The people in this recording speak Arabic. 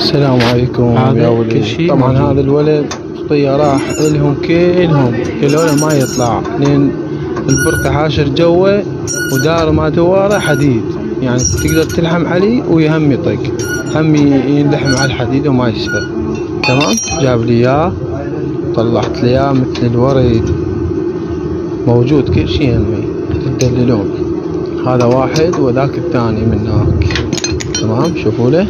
السلام عليكم يا ولد. طبعا هذا الولد خطية راح لهم كلهم ما يطلع لين البركة حاشر جوه ودار ما دواره حديد، يعني تقدر تلحم عليه ويهم يطق، هم ينلحم على الحديد وما يشتغل. تمام، جاب لي اياه طلعت لي اياه مثل الورد، موجود كل شيء همي تدللون. هذا واحد وذاك الثاني من هناك. تمام، شوفوا له